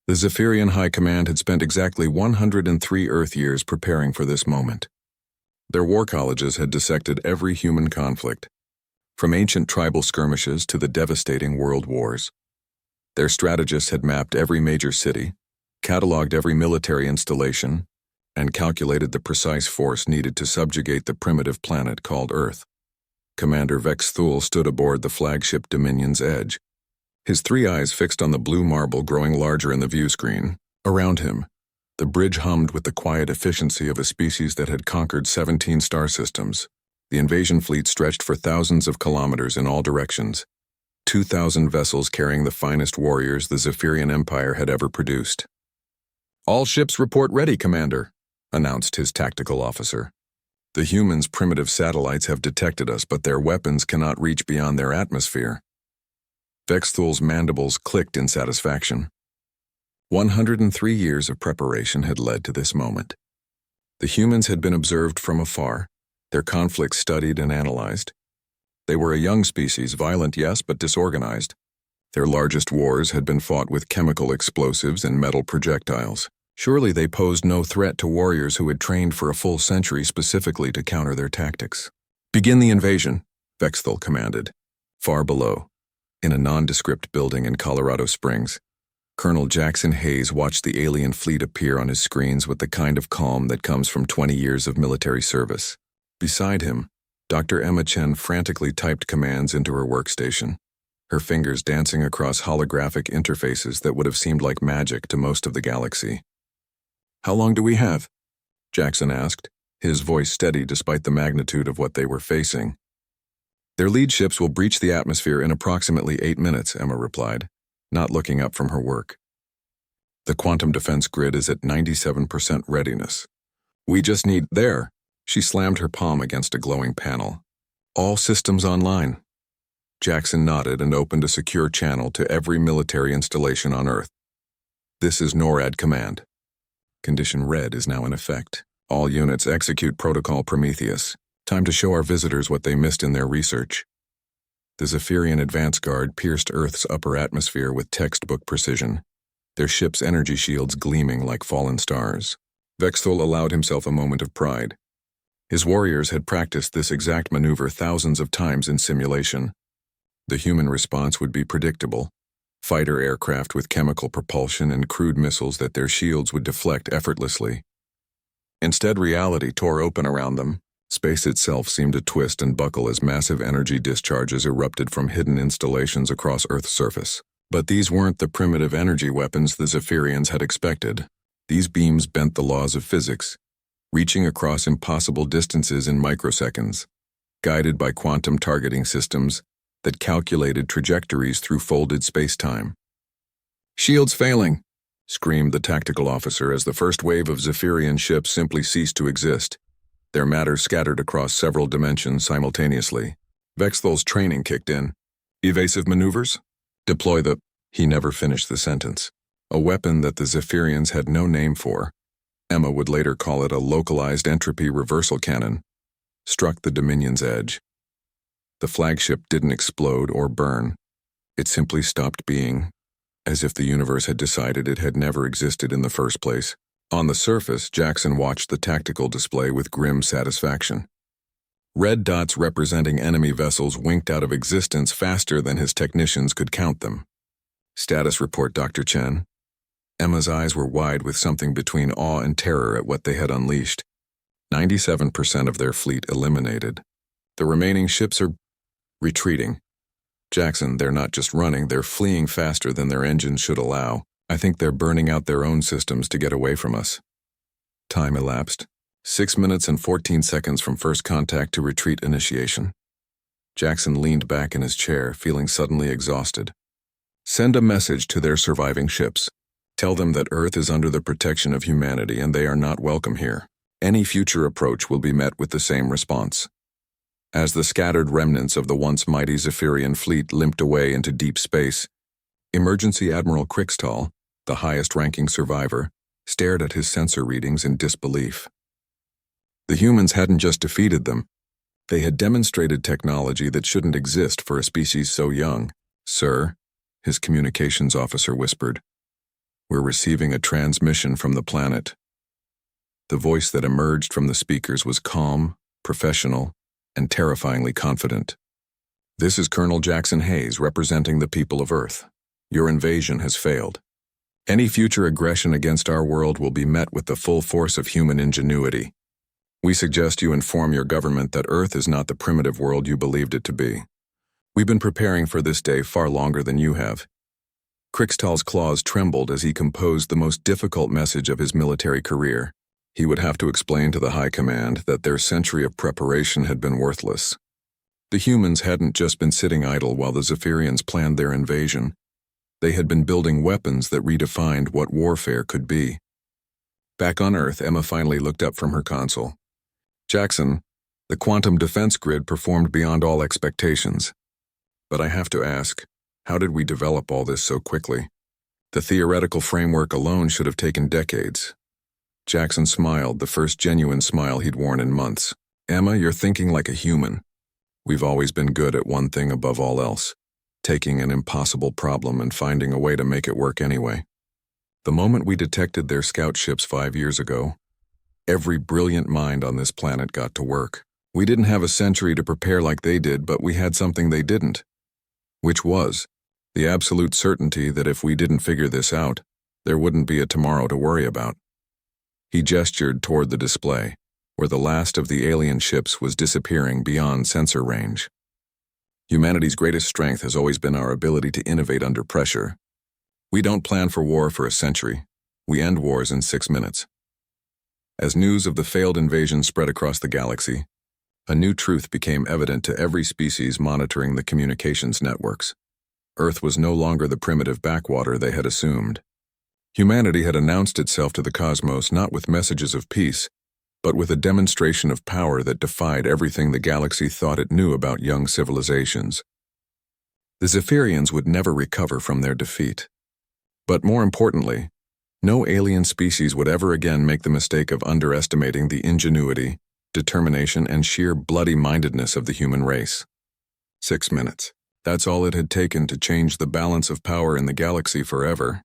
The Zephyrian High Command had spent exactly 103 Earth years preparing for this moment. Their war colleges had dissected every human conflict, from ancient tribal skirmishes to the devastating world wars. Their strategists had mapped every major city, cataloged every military installation, and calculated the precise force needed to subjugate the primitive planet called Earth. Commander Vex Thule stood aboard the flagship Dominion's edge, his three eyes fixed on the blue marble growing larger in the view screen. Around him, the bridge hummed with the quiet efficiency of a species that had conquered 17 star systems. The invasion fleet stretched for thousands of kilometers in all directions, 2,000 vessels carrying the finest warriors the Zephyrian Empire had ever produced. "All ships report ready, Commander," announced his tactical officer. "The humans' primitive satellites have detected us, but their weapons cannot reach beyond their atmosphere." Vex Thule's mandibles clicked in satisfaction. 103 years of preparation had led to this moment. The humans had been observed from afar, their conflicts studied and analyzed. They were a young species, violent, yes, but disorganized. Their largest wars had been fought with chemical explosives and metal projectiles. Surely they posed no threat to warriors who had trained for a full century specifically to counter their tactics. "Begin the invasion," Vex Thule commanded. Far below, in a nondescript building in Colorado Springs, Colonel Jackson Hayes watched the alien fleet appear on his screens with the kind of calm that comes from 20 years of military service. Beside him, Dr. Emma Chen frantically typed commands into her workstation, her fingers dancing across holographic interfaces that would have seemed like magic to most of the galaxy. "How long do we have?" Jackson asked, his voice steady despite the magnitude of what they were facing. "Their lead ships will breach the atmosphere in approximately 8 minutes, Emma replied, not looking up from her work. "The quantum defense grid is at 97% readiness. We just need there." She slammed her palm against a glowing panel. "All systems online." Jackson nodded and opened a secure channel to every military installation on Earth. "This is NORAD Command. Condition Red is now in effect. All units execute Protocol Prometheus. Time to show our visitors what they missed in their research." The Zephyrian advance guard pierced Earth's upper atmosphere with textbook precision, their ship's energy shields gleaming like fallen stars. Vex Thule allowed himself a moment of pride. His warriors had practiced this exact maneuver thousands of times in simulation. The human response would be predictable: fighter aircraft with chemical propulsion and crude missiles that their shields would deflect effortlessly. Instead, reality tore open around them. Space itself seemed to twist and buckle as massive energy discharges erupted from hidden installations across Earth's surface. But these weren't the primitive energy weapons the Zephyrians had expected. These beams bent the laws of physics, reaching across impossible distances in microseconds, guided by quantum targeting systems that calculated trajectories through folded space-time. "Shields failing," screamed the tactical officer as the first wave of Zephyrian ships simply ceased to exist, their matter scattered across several dimensions simultaneously. Vex Thule's training kicked in. "Evasive maneuvers? Deploy the—" He never finished the sentence. A weapon that the Zephyrians had no name for, Emma would later call it a localized entropy reversal cannon, struck the Dominion's edge. The flagship didn't explode or burn. It simply stopped being, as if the universe had decided it had never existed in the first place. On the surface, Jackson watched the tactical display with grim satisfaction. Red dots representing enemy vessels winked out of existence faster than his technicians could count them. "Status report, Dr. Chen." Emma's eyes were wide with something between awe and terror at what they had unleashed. 97% of their fleet eliminated. The remaining ships are retreating. Jackson, they're not just running, they're fleeing faster than their engines should allow. I think they're burning out their own systems to get away from us. Time elapsed. 6 minutes and 14 seconds from first contact to retreat initiation. Jackson leaned back in his chair, feeling suddenly exhausted. "Send a message to their surviving ships. Tell them that Earth is under the protection of humanity and they are not welcome here. Any future approach will be met with the same response." As the scattered remnants of the once mighty Zephyrian fleet limped away into deep space, Emergency Admiral Krixtall, the highest-ranking survivor, stared at his sensor readings in disbelief. The humans hadn't just defeated them. They had demonstrated technology that shouldn't exist for a species so young. "Sir," his communications officer whispered. We're receiving a transmission from the planet. The voice that emerged from the speakers was calm, professional, and terrifyingly confident. This is Colonel Jackson Hayes representing the people of Earth. Your invasion has failed. Any future aggression against our world will be met with the full force of human ingenuity. We suggest you inform your government that Earth is not the primitive world you believed it to be. We've been preparing for this day far longer than you have. Crixtal's claws trembled as he composed the most difficult message of his military career. He would have to explain to the High Command that their century of preparation had been worthless. The humans hadn't just been sitting idle while the Zephyrians planned their invasion. They had been building weapons that redefined what warfare could be. Back on Earth, Emma finally looked up from her console. Jackson, the quantum defense grid performed beyond all expectations. But I have to ask, how did we develop all this so quickly? The theoretical framework alone should have taken decades. Jackson smiled, the first genuine smile he'd worn in months. Emma, you're thinking like a human. We've always been good at one thing above all else, taking an impossible problem and finding a way to make it work anyway. The moment we detected their scout ships 5 years ago, every brilliant mind on this planet got to work. We didn't have a century to prepare like they did, but we had something they didn't. Which was the absolute certainty that if we didn't figure this out, there wouldn't be a tomorrow to worry about. He gestured toward the display, where the last of the alien ships was disappearing beyond sensor range. Humanity's greatest strength has always been our ability to innovate under pressure. We don't plan for war for a century. We end wars in 6 minutes. As news of the failed invasion spread across the galaxy, a new truth became evident to every species monitoring the communications networks. Earth was no longer the primitive backwater they had assumed. Humanity had announced itself to the cosmos not with messages of peace, but with a demonstration of power that defied everything the galaxy thought it knew about young civilizations. The Zephyrians would never recover from their defeat. But more importantly, no alien species would ever again make the mistake of underestimating the ingenuity, determination, and sheer bloody-mindedness of the human race. 6 minutes. That's all it had taken to change the balance of power in the galaxy forever.